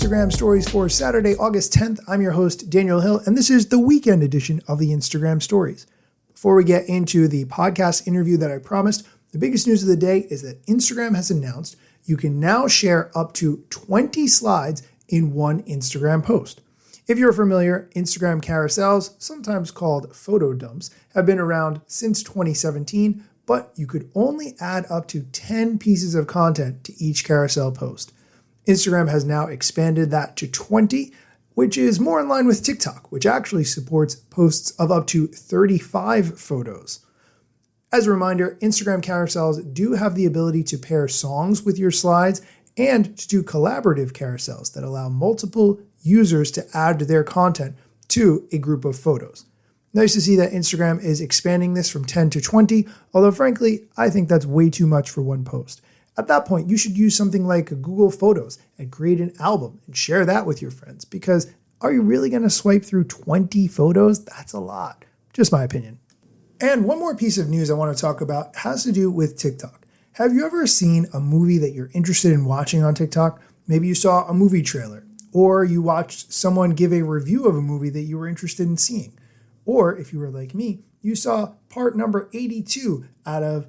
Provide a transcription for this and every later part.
Instagram Stories for Saturday, August 10th. I'm your host, Daniel Hill, and this is the weekend edition of the Instagram Stories. Before we get into the podcast interview that I promised, the biggest news of the day is that Instagram has announced you can now share up to 20 slides in one Instagram post. If you're familiar, Instagram carousels, sometimes called photo dumps, have been around since 2017, but you could only add up to 10 pieces of content to each carousel post. Instagram has now expanded that to 20, which is more in line with TikTok, which actually supports posts of up to 35 photos. As a reminder, Instagram carousels do have the ability to pair songs with your slides and to do collaborative carousels that allow multiple users to add their content to a group of photos. Nice to see that Instagram is expanding this from 10 to 20, although frankly, I think that's way too much for one post. At that point, you should use something like Google Photos and create an album and share that with your friends, because are you really going to swipe through 20 photos? That's a lot. Just my opinion. And one more piece of news I want to talk about has to do with TikTok. Have you ever seen a movie that you're interested in watching on TikTok? Maybe you saw a movie trailer, or you watched someone give a review of a movie that you were interested in seeing. Or if you were like me, you saw part number 82 out of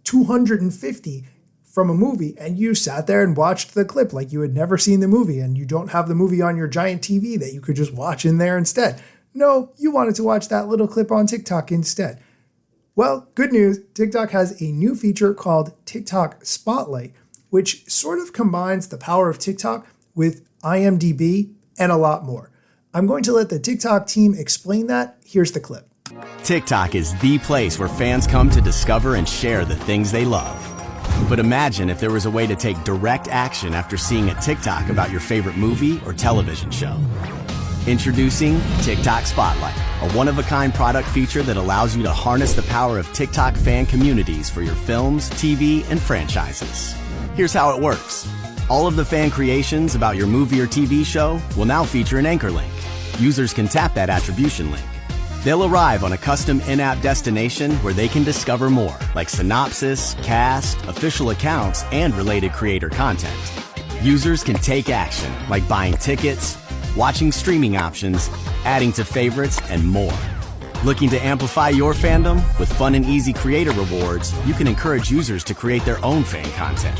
250 from a movie, and you sat there and watched the clip like you had never seen the movie, and you don't have the movie on your giant TV that you could just watch in there instead. No, you wanted to watch that little clip on TikTok instead. Well, good news, TikTok has a new feature called TikTok Spotlight, which sort of combines the power of TikTok with IMDb and a lot more. I'm going to let the TikTok team explain that. Here's the clip. TikTok is the place where fans come to discover and share the things they love. But imagine if there was a way to take direct action after seeing a TikTok about your favorite movie or television show. Introducing TikTok Spotlight, a one-of-a-kind product feature that allows you to harness the power of TikTok fan communities for your films, TV, and franchises. Here's how it works. All of the fan creations about your movie or TV show will now feature an anchor link. Users can tap that attribution link. They'll arrive on a custom in-app destination where they can discover more, like synopsis, cast, official accounts, and related creator content. Users can take action, like buying tickets, watching streaming options, adding to favorites, and more. Looking to amplify your fandom? With fun and easy creator rewards, you can encourage users to create their own fan content.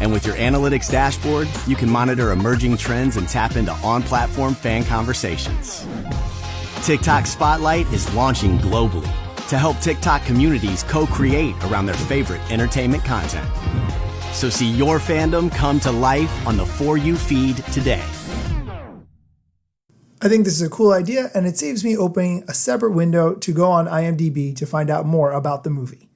And with your analytics dashboard, you can monitor emerging trends and tap into on-platform fan conversations. TikTok Spotlight is launching globally to help TikTok communities co-create around their favorite entertainment content. So see your fandom come to life on the For You feed today. I think this is a cool idea, and it saves me opening a separate window to go on IMDb to find out more about the movie.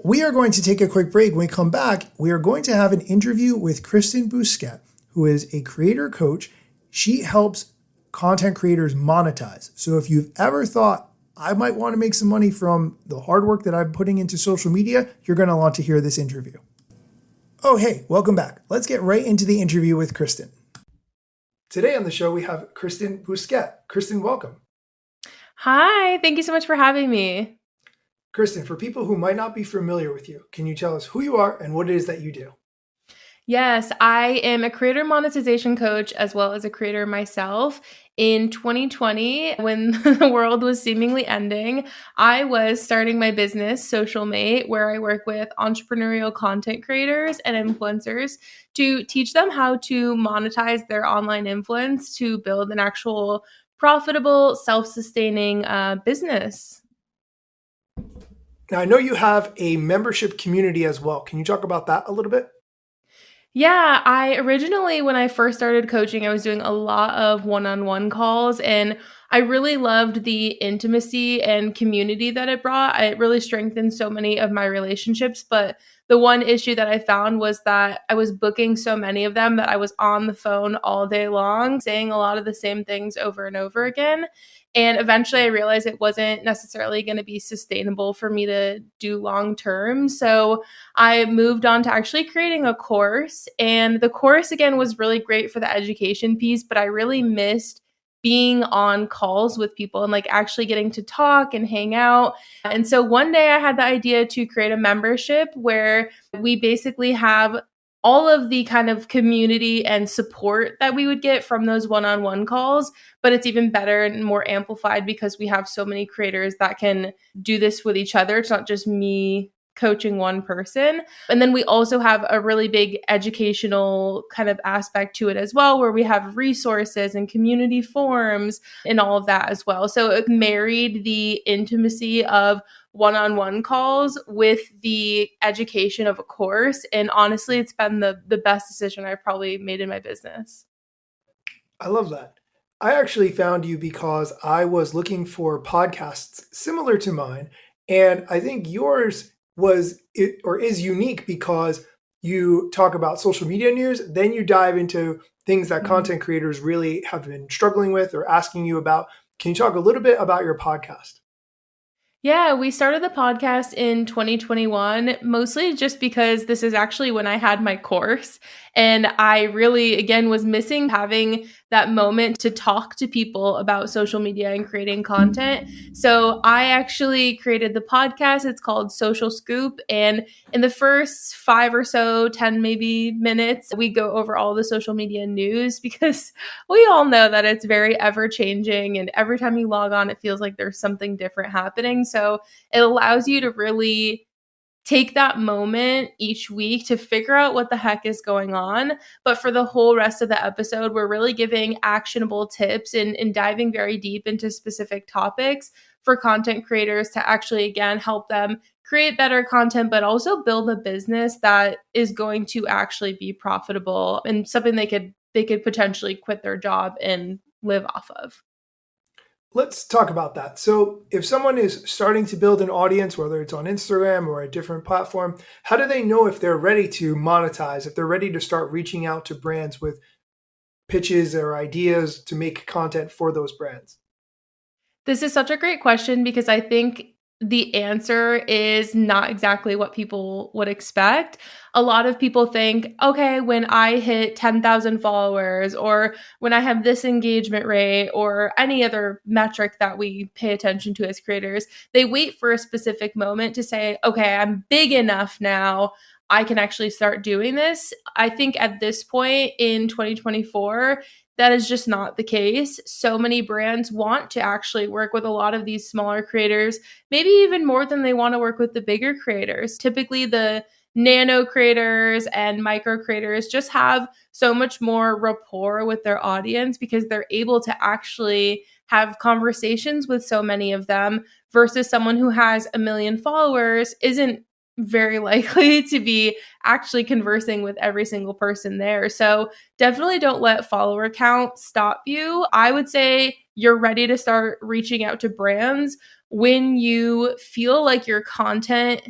We are going to take a quick break. When we come back, we are going to have an interview with Kristin Busquette, who is a creator coach. She helps content creators monetize. So if you've ever thought, I might want to make some money from the hard work that I'm putting into social media, you're going to want to hear this interview. Oh, hey, welcome back. Let's get right into the interview with Kristin. Today on the show, we have Kristin Busquette. Kristin, welcome. Hi, thank you so much for having me. Kristin, for people who might not be familiar with you, can you tell us who you are and what it is that you do? Yes, I am a creator monetization coach as well as a creator myself. In 2020, when the world was seemingly ending, I was starting my business, Social Mate, where I work with entrepreneurial content creators and influencers to teach them how to monetize their online influence to build an actual profitable, self-sustaining business. Now, I know you have a membership community as well. Can you talk about that a little bit? Yeah, I originally, when I first started coaching, I was doing a lot of one-on-one calls, and I really loved the intimacy and community that it brought. It really strengthened so many of my relationships. But the one issue that I found was that I was booking so many of them that I was on the phone all day long, saying a lot of the same things over and over again. And eventually I realized it wasn't necessarily going to be sustainable for me to do long term. So I moved on to actually creating a course. And the course, again, was really great for the education piece, but I really missed being on calls with people and like actually getting to talk and hang out. And so one day I had the idea to create a membership where we basically have all of the kind of community and support that we would get from those one-on-one calls, but it's even better and more amplified because we have so many creators that can do this with each other. It's not just me coaching one person. And then we also have a really big educational kind of aspect to it as well, where we have resources and community forums and all of that as well. So it married the intimacy of one-on-one calls with the education of a course. And honestly, it's been the best decision I've probably made in my business. I love that. I actually found you because I was looking for podcasts similar to mine. And I think yours is unique because you talk about social media news, then you dive into things that content creators really have been struggling with or asking you about. Can you talk a little bit about your podcast? Yeah, we started the podcast in 2021, mostly just because this is actually when I had my course. And I really, again, was missing having that moment to talk to people about social media and creating content. So I actually created the podcast. It's called Social Scoop. And in the first 5 or so, 10 maybe minutes, we go over all the social media news because we all know that it's very ever changing. And every time you log on, it feels like there's something different happening. So it allows you to really take that moment each week to figure out what the heck is going on. But for the whole rest of the episode, we're really giving actionable tips and diving very deep into specific topics for content creators to actually, again, help them create better content, but also build a business that is going to actually be profitable and something they could potentially quit their job and live off of. Let's talk about that. So if someone is starting to build an audience, whether it's on Instagram or a different platform, how do they know if they're ready to monetize, if they're ready to start reaching out to brands with pitches or ideas to make content for those brands? This is such a great question because I think the answer is not exactly what people would expect. A lot of people think, okay, when I hit 10,000 followers or when I have this engagement rate or any other metric that we pay attention to as creators, they wait for a specific moment to say, okay, I'm big enough now. I can actually start doing this. I think at this point in 2024, that is just not the case. So many brands want to actually work with a lot of these smaller creators, maybe even more than they want to work with the bigger creators. Typically, the nano creators and micro creators just have so much more rapport with their audience because they're able to actually have conversations with so many of them versus someone who has a million followers isn't very likely to be actually conversing with every single person there. So definitely don't let follower count stop you. I would say you're ready to start reaching out to brands when you feel like your content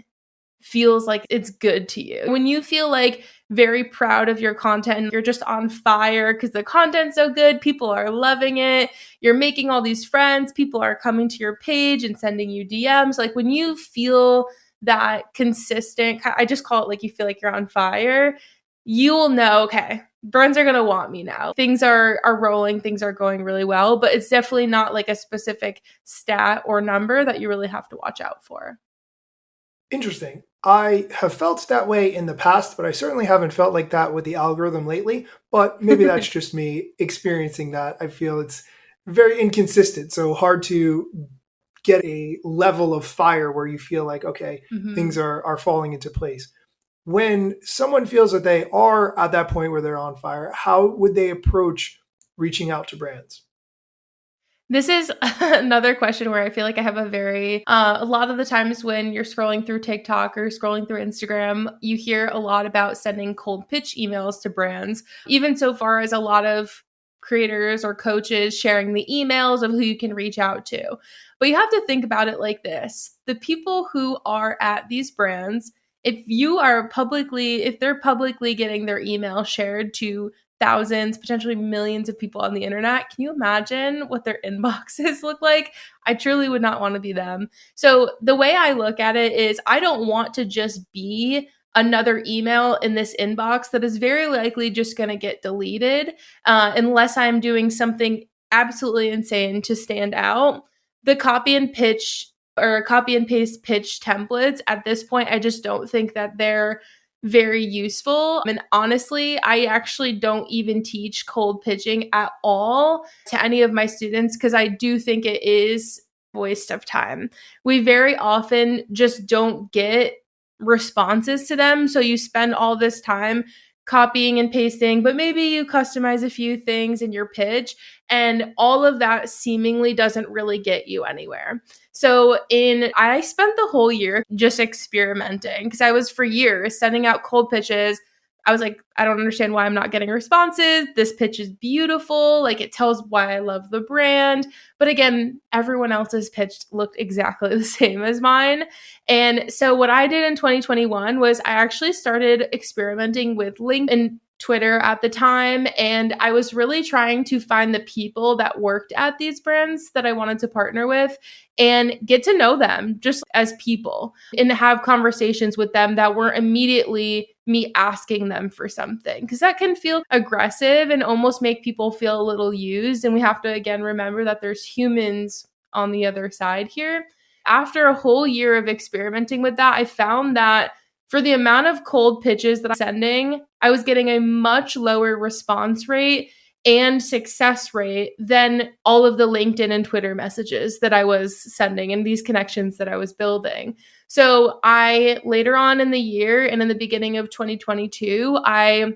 feels like it's good to you. When you feel like very proud of your content and you're just on fire because the content's so good, people are loving it, you're making all these friends, people are coming to your page and sending you DMs. Like when you feel that consistent, I just call it like you feel like you're on fire, you will know, okay, brands are going to want me now. Things are rolling, things are going really well, but it's definitely not like a specific stat or number that you really have to watch out for. Interesting. I have felt that way in the past, but I certainly haven't felt like that with the algorithm lately. But maybe that's just me experiencing that. I feel it's very inconsistent. So hard to get a level of fire where you feel like, okay, things are falling into place. When someone feels that they are at that point where they're on fire, how would they approach reaching out to brands? This is another question where I feel like I have a lot of the times when you're scrolling through TikTok or scrolling through Instagram, you hear a lot about sending cold pitch emails to brands, even so far as a lot of creators or coaches sharing the emails of who you can reach out to. But you have to think about it like this. The people who are at these brands, if they're publicly getting their email shared to thousands, potentially millions of people on the internet. Can you imagine what their inboxes look like? I truly would not want to be them. So the way I look at it is I don't want to just be another email in this inbox that is very likely just going to get deleted unless I'm doing something absolutely insane to stand out. The copy and pitch or copy and paste pitch templates at this point, I just don't think that they're very useful. And honestly, I actually don't even teach cold pitching at all to any of my students because I do think it is a waste of time. We very often just don't get responses to them. So you spend all this time copying and pasting, but maybe you customize a few things in your pitch, and all of that seemingly doesn't really get you anywhere. So I spent the whole year just experimenting because I was for years sending out cold pitches. I was like, I don't understand why I'm not getting responses. This pitch is beautiful. Like, it tells why I love the brand. But again, everyone else's pitch looked exactly the same as mine. And so what I did in 2021 was I actually started experimenting with LinkedIn and Twitter at the time. And I was really trying to find the people that worked at these brands that I wanted to partner with and get to know them just as people and have conversations with them that weren't immediately me asking them for something, because that can feel aggressive and almost make people feel a little used. And we have to, again, remember that there's humans on the other side here. After a whole year of experimenting with that, I found that for the amount of cold pitches that I'm sending, I was getting a much lower response rate and success rate than all of the LinkedIn and Twitter messages that I was sending and these connections that I was building. So I later on in the year and in the beginning of 2022, I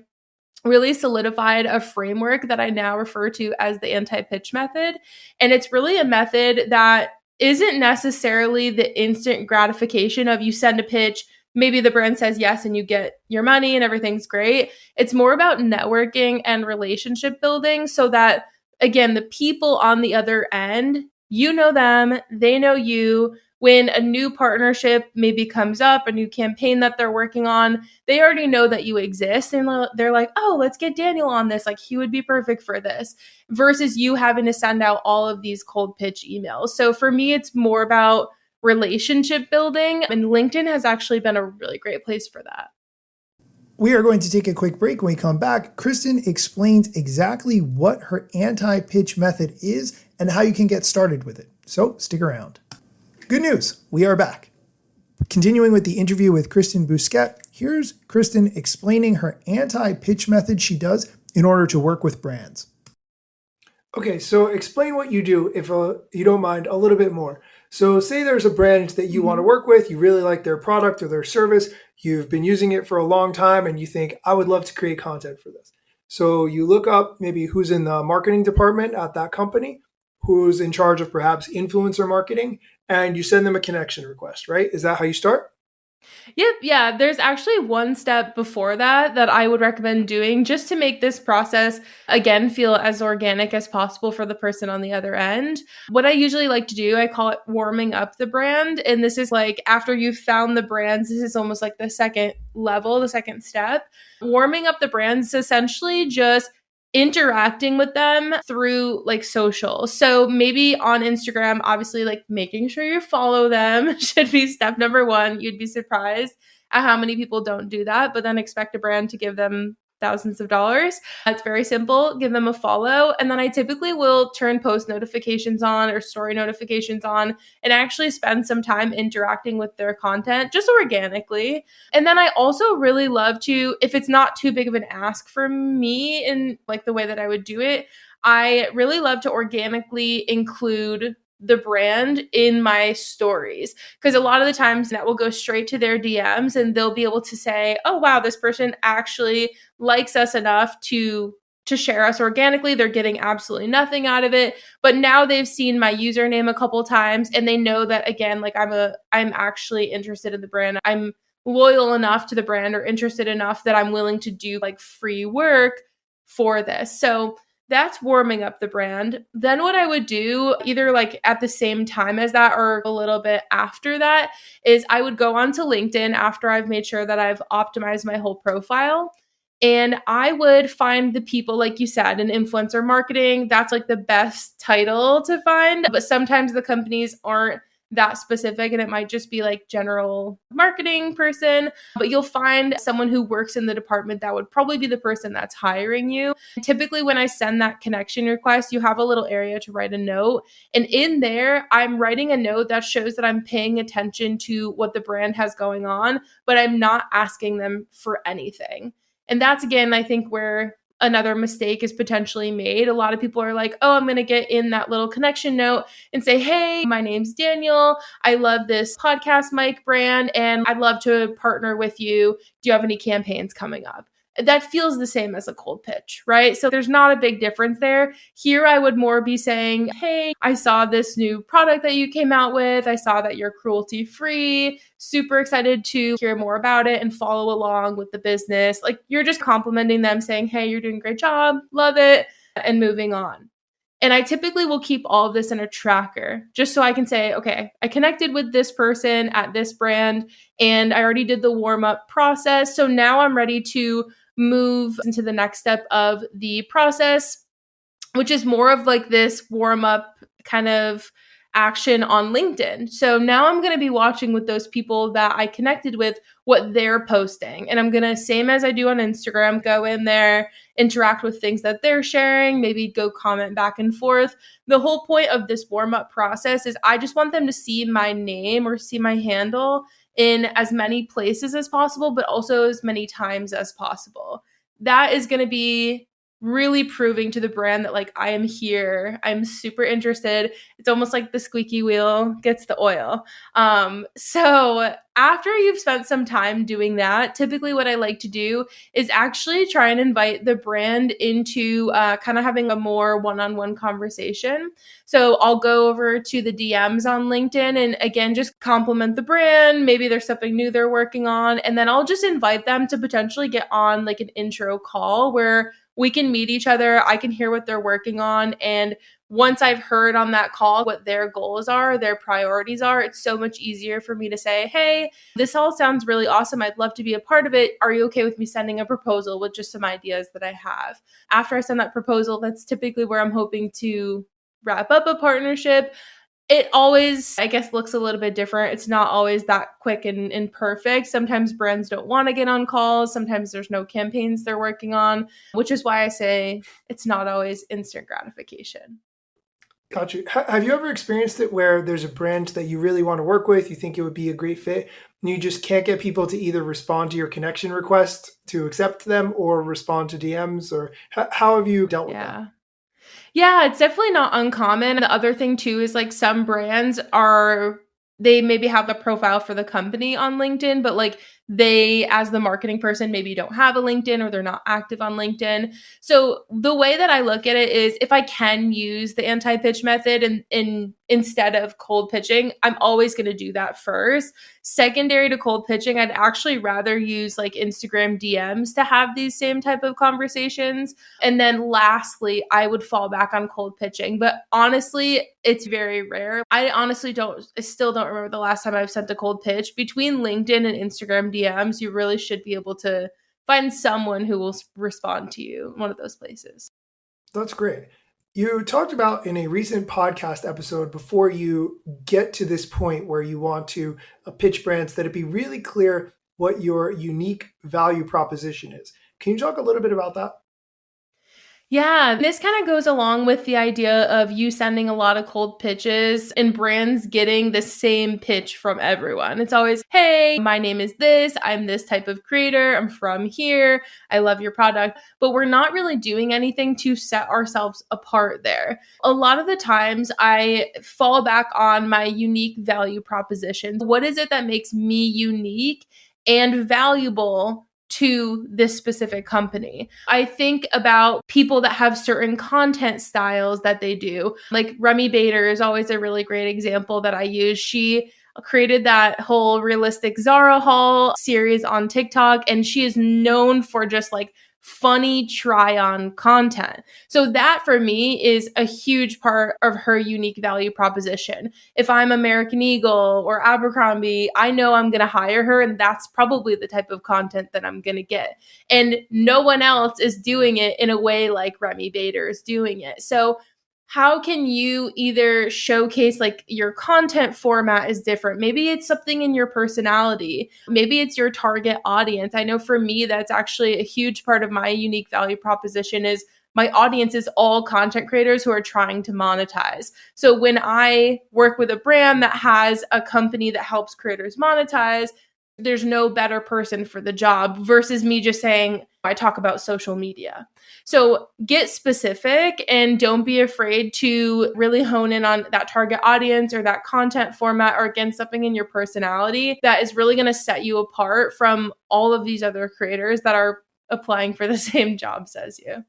really solidified a framework that I now refer to as the anti-pitch method. And it's really a method that isn't necessarily the instant gratification of you send a pitch, maybe the brand says yes and you get your money and everything's great. It's more about networking and relationship building so that, again, the people on the other end, you know them, they know you. When a new partnership maybe comes up, a new campaign that they're working on, they already know that you exist and they're like, oh, let's get Daniel on this. Like, he would be perfect for this, versus you having to send out all of these cold pitch emails. So for me, it's more about relationship building, and LinkedIn has actually been a really great place for that. We are going to take a quick break. When we come back, Kristen explains exactly what her anti-pitch method is and how you can get started with it. So stick around. Good news, we are back. Continuing with the interview with Kristin Busquette, here's Kristen explaining her anti-pitch method she does in order to work with brands. Okay, so explain what you do, if you don't mind, a little bit more. So say there's a brand that you want to work with, you really like their product or their service, you've been using it for a long time, and you think, I would love to create content for this. So you look up maybe who's in the marketing department at that company, who's in charge of perhaps influencer marketing, and you send them a connection request, right? Is that how you start? Yep. Yeah. There's actually one step before that I would recommend doing just to make this process, again, feel as organic as possible for the person on the other end. What I usually like to do, I call it warming up the brand. And this is like after you've found the brands, this is almost like the second level, the second step. Warming up the brands is essentially just interacting with them through like social. So maybe on Instagram, obviously, like making sure you follow them should be step number one. You'd be surprised at how many people don't do that, but then expect a brand to give them thousands of dollars. It's very simple. Give them a follow. And then I typically will turn post notifications on or story notifications on and actually spend some time interacting with their content just organically. And then I also really love to, if it's not too big of an ask for me in like the way that I would do it, I really love to organically include the brand in my stories, because a lot of the times that will go straight to their DMs and they'll be able to say, oh wow, this person actually likes us enough to share us organically. They're getting absolutely nothing out of it, but now they've seen my username a couple times and they know that, again, like I'm actually interested in the brand. I'm loyal enough to the brand or interested enough that I'm willing to do like free work for this. So that's warming up the brand. Then what I would do, either like at the same time as that or a little bit after that, is I would go onto LinkedIn after I've made sure that I've optimized my whole profile. And I would find the people, like you said, in influencer marketing. That's like the best title to find. But sometimes the companies aren't that specific, and it might just be like general marketing person, but you'll find someone who works in the department that would probably be the person that's hiring you. Typically, when I send that connection request, you have a little area to write a note. And in there, I'm writing a note that shows that I'm paying attention to what the brand has going on, but I'm not asking them for anything. And that's, again, I think where another mistake is potentially made. A lot of people are like, oh, I'm going to get in that little connection note and say, hey, my name's Daniel. I love this podcast mic brand and I'd love to partner with you. Do you have any campaigns coming up? That feels the same as a cold pitch, right? So there's not a big difference there. Here, I would more be saying, hey, I saw this new product that you came out with. I saw that you're cruelty free. Super excited to hear more about it and follow along with the business. Like, you're just complimenting them, saying, hey, you're doing a great job. Love it. And moving on. And I typically will keep all of this in a tracker just so I can say, okay, I connected with this person at this brand and I already did the warm up process. So now I'm ready to move into the next step of the process, which is more of like this warm up kind of action on LinkedIn. So now I'm going to be watching with those people that I connected with what they're posting. And I'm going to, same as I do on Instagram, go in there, interact with things that they're sharing, maybe go comment back and forth. The whole point of this warm up process is I just want them to see my name or see my handle in as many places as possible, but also as many times as possible. That is going to be really proving to the brand that, like, I am here. I'm super interested. It's almost like the squeaky wheel gets the oil. So after you've spent some time doing that, typically what I like to do is actually try and invite the brand into kind of having a more one-on-one conversation. So I'll go over to the DMs on LinkedIn and, again, just compliment the brand. Maybe there's something new they're working on. And then I'll just invite them to potentially get on like an intro call where we can meet each other. I can hear what they're working on. And once I've heard on that call what their goals are, their priorities are, it's so much easier for me to say, hey, this all sounds really awesome. I'd love to be a part of it. Are you okay with me sending a proposal with just some ideas that I have? After I send that proposal, that's typically where I'm hoping to wrap up a partnership. It always, I guess, looks a little bit different. It's not always that quick and perfect. Sometimes brands don't want to get on calls. Sometimes there's no campaigns they're working on, which is why I say it's not always instant gratification. Got you. Have you ever experienced it where there's a brand that you really want to work with, you think it would be a great fit, and you just can't get people to either respond to your connection request to accept them or respond to DMs? Or how have you dealt with that? Yeah, it's definitely not uncommon. The other thing too is like some brands they maybe have a profile for the company on LinkedIn, but like they, as the marketing person, maybe don't have a LinkedIn or they're not active on LinkedIn. So the way that I look at it is if I can use the anti-pitch method and instead of cold pitching, I'm always going to do that first. Secondary to cold pitching, I'd actually rather use like Instagram DMs to have these same type of conversations. And then lastly, I would fall back on cold pitching. But honestly, it's very rare. I still don't remember the last time I've sent a cold pitch. Between LinkedIn and Instagram DMs, you really should be able to find someone who will respond to you in one of those places. That's great. You talked about in a recent podcast episode, before you get to this point where you want to pitch brands, that it be really clear what your unique value proposition is. Can you talk a little bit about that? Yeah, this kind of goes along with the idea of you sending a lot of cold pitches and brands getting the same pitch from everyone. It's always, hey, my name is this, I'm this type of creator, I'm from here, I love your product. But we're not really doing anything to set ourselves apart there. A lot of the times I fall back on my unique value propositions. What is it that makes me unique and valuable to this specific company? I think about people that have certain content styles that they do. Like Remy Bader is always a really great example that I use. She created that whole realistic Zara haul series on TikTok, and she is known for just like funny try on content. So that for me is a huge part of her unique value proposition. If I'm American Eagle or Abercrombie, I know I'm going to hire her, and that's probably the type of content that I'm going to get. And no one else is doing it in a way like Remy Bader is doing it. So how can you either showcase like your content format is different? Maybe it's something in your personality. Maybe it's your target audience. I know for me, that's actually a huge part of my unique value proposition is my audience is all content creators who are trying to monetize. So when I work with a brand that has a company that helps creators monetize, there's no better person for the job versus me just saying, I talk about social media. So get specific and don't be afraid to really hone in on that target audience or that content format or again, something in your personality that is really going to set you apart from all of these other creators that are applying for the same jobs as you.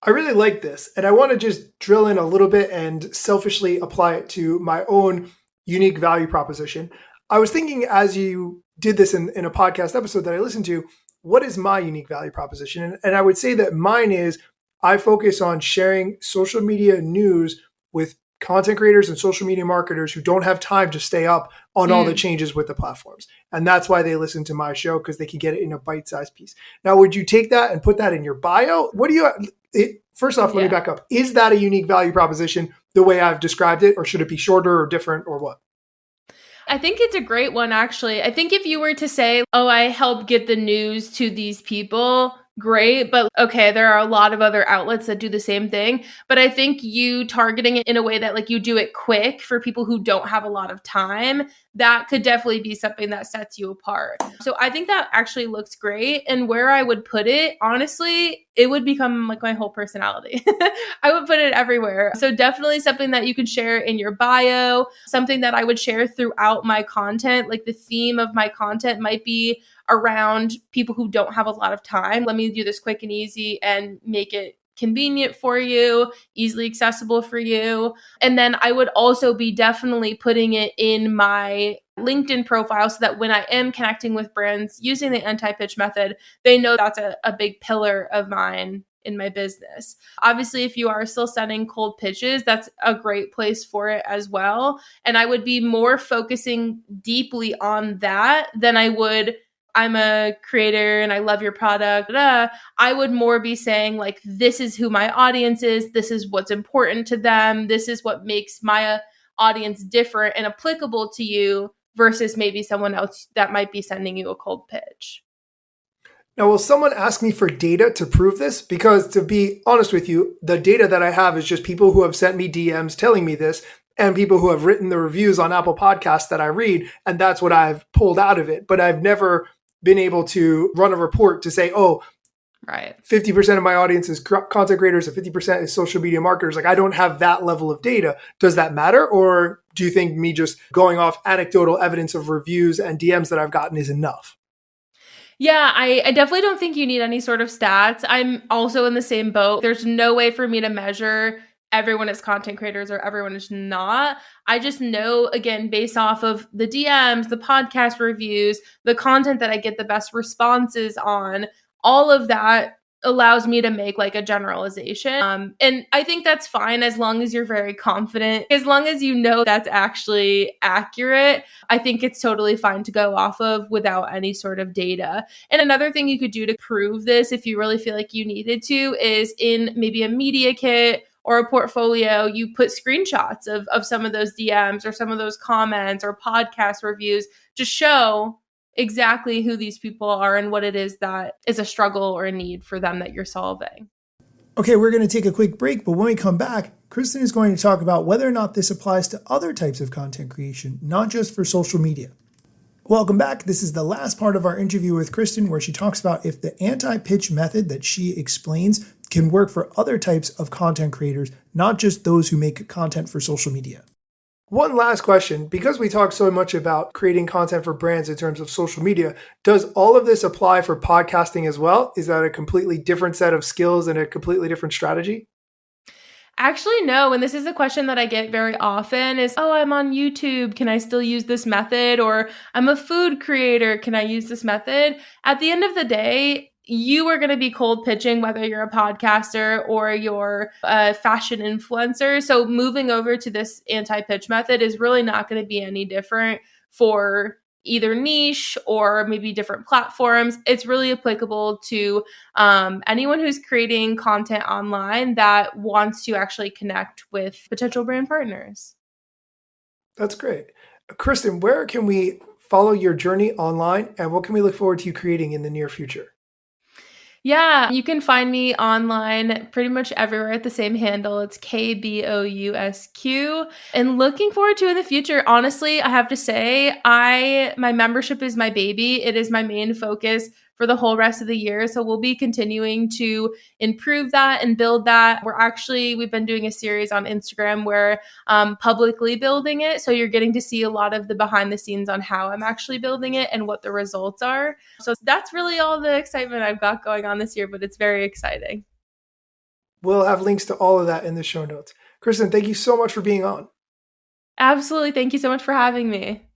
I really like this, and I want to just drill in a little bit and selfishly apply it to my own unique value proposition. I was thinking as you did this in a podcast episode that I listened to, what is my unique value proposition? And I would say that mine is I focus on sharing social media news with content creators and social media marketers who don't have time to stay up on all the changes with the platforms. And that's why they listen to my show, because they can get it in a bite-sized piece. Now, would you take that and put that in your bio? What do you, first off, let me back up. Is that a unique value proposition the way I've described it, or should it be shorter or different or what? I think it's a great one, actually. I think if you were to say, oh, I help get the news to these people, great. But okay, there are a lot of other outlets that do the same thing. But I think you targeting it in a way that like you do it quick for people who don't have a lot of time, that could definitely be something that sets you apart. So I think that actually looks great. And where I would put it, honestly, it would become like my whole personality. I would put it everywhere. So definitely something that you can share in your bio, something that I would share throughout my content. Like the theme of my content might be around people who don't have a lot of time. Let me do this quick and easy and make it convenient for you, easily accessible for you. And then I would also be definitely putting it in my LinkedIn profile so that when I am connecting with brands using the anti-pitch method, they know that's a big pillar of mine in my business. Obviously, if you are still sending cold pitches, that's a great place for it as well. And I would be more focusing deeply on that than I would, I'm a creator and I love your product. I would more be saying like, this is who my audience is. This is what's important to them. This is what makes my audience different and applicable to you versus maybe someone else that might be sending you a cold pitch. Now, will someone ask me for data to prove this? Because to be honest with you, the data that I have is just people who have sent me DMs telling me this and people who have written the reviews on Apple Podcasts that I read. And that's what I've pulled out of it. But I've never been able to run a report to say, oh, right, 50% of my audience is content creators and 50% is social media marketers. Like I don't have that level of data. Does that matter? Or do you think me just going off anecdotal evidence of reviews and DMs that I've gotten is enough? Yeah, I definitely don't think you need any sort of stats. I'm also in the same boat. There's no way for me to measure everyone is content creators or everyone is not. I just know, again, based off of the DMs, the podcast reviews, the content that I get the best responses on, all of that allows me to make like a generalization. And I think that's fine as long as you're very confident. As long as you know that's actually accurate, I think it's totally fine to go off of without any sort of data. And another thing you could do to prove this, if you really feel like you needed to, is in maybe a media kit or a portfolio, you put screenshots of some of those DMs or some of those comments or podcast reviews to show exactly who these people are and what it is that is a struggle or a need for them that you're solving. Okay, we're going to take a quick break, but when we come back, Kristen is going to talk about whether or not this applies to other types of content creation, not just for social media. Welcome back. This is the last part of our interview with Kristen, where she talks about if the anti-pitch method that she explains can work for other types of content creators, not just those who make content for social media. One last question, because we talk so much about creating content for brands in terms of social media, does all of this apply for podcasting as well? Is that a completely different set of skills and a completely different strategy? Actually, no. And this is a question that I get very often is, oh, I'm on YouTube. Can I still use this method? Or I'm a food creator. Can I use this method? At the end of the day, you are going to be cold pitching, whether you're a podcaster or you're a fashion influencer. So moving over to this anti-pitch method is really not going to be any different for either niche or maybe different platforms. It's really applicable to anyone who's creating content online that wants to actually connect with potential brand partners. That's great. Kristen, where can we follow your journey online, and what can we look forward to you creating in the near future? Yeah, you can find me online pretty much everywhere at the same handle. It's KBOUSQ. And looking forward to in the future, honestly, I have to say, my membership is my baby. It is my main focus for the whole rest of the year. So we'll be continuing to improve that and build that. We've been doing a series on Instagram where publicly building it. So you're getting to see a lot of the behind the scenes on how I'm actually building it and what the results are. So that's really all the excitement I've got going on this year, but it's very exciting. We'll have links to all of that in the show notes. Kristen, thank you so much for being on. Absolutely. Thank you so much for having me.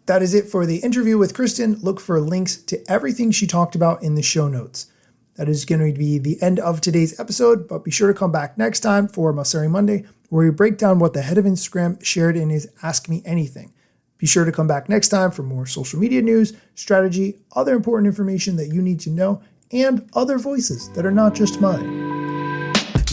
That is it for the interview with Kristen. Look for links to everything she talked about in the show notes. That is going to be the end of today's episode, but be sure to come back next time for Massari Monday, where we break down what the head of Instagram shared in his Ask Me Anything. Be sure to come back next time for more social media news, strategy, other important information that you need to know, and other voices that are not just mine.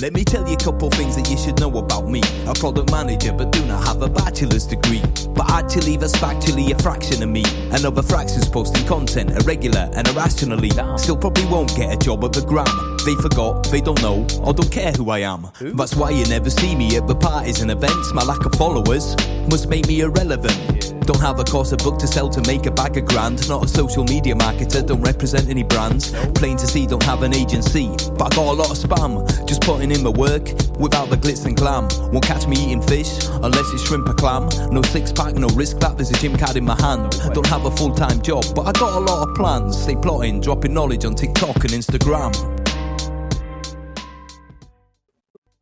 Let me tell you a couple things that you should know about me. A product manager but do not have a bachelor's degree, but actually that's factually a fraction of me. Another fraction's posting content irregular and irrationally. Still probably won't get a job at the Gram. They forgot, they don't know, or don't care who I am. That's why you never see me at the parties and events. My lack of followers must make me irrelevant. Don't have a course or book to sell to make a bag of grand. Not a social media marketer, don't represent any brands. Plain to see, don't have an agency, but I got a lot of spam. Just putting in my work without the glitz and glam. Won't catch me eating fish unless it's shrimp or clam. No six pack, no wrist clap, there's a gym card in my hand. Don't have a full-time job, but I got a lot of plans. Stay plotting, dropping knowledge on TikTok and Instagram.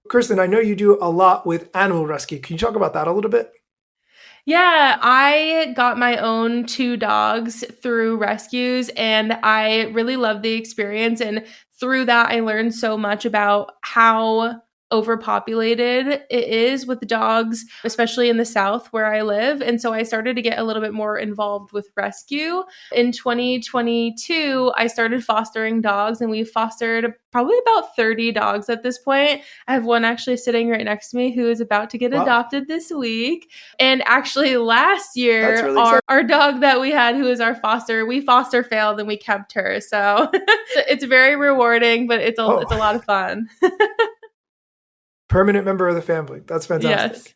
Kristen, I know you do a lot with animal rescue. Can you talk about that a little bit? Yeah, I got my own 2 dogs through rescues, and I really loved the experience. And through that, I learned so much about how overpopulated it is with dogs, especially in the South where I live. And so I started to get a little bit more involved with rescue. In 2022, I started fostering dogs, and we fostered probably about 30 dogs at this point. I have one actually sitting right next to me who is about to get adopted this week. And actually last year, really our dog that we had, who is our foster, we foster failed and we kept her. So it's very rewarding, but it's a lot of fun. Permanent member of the family. That's fantastic. Yes.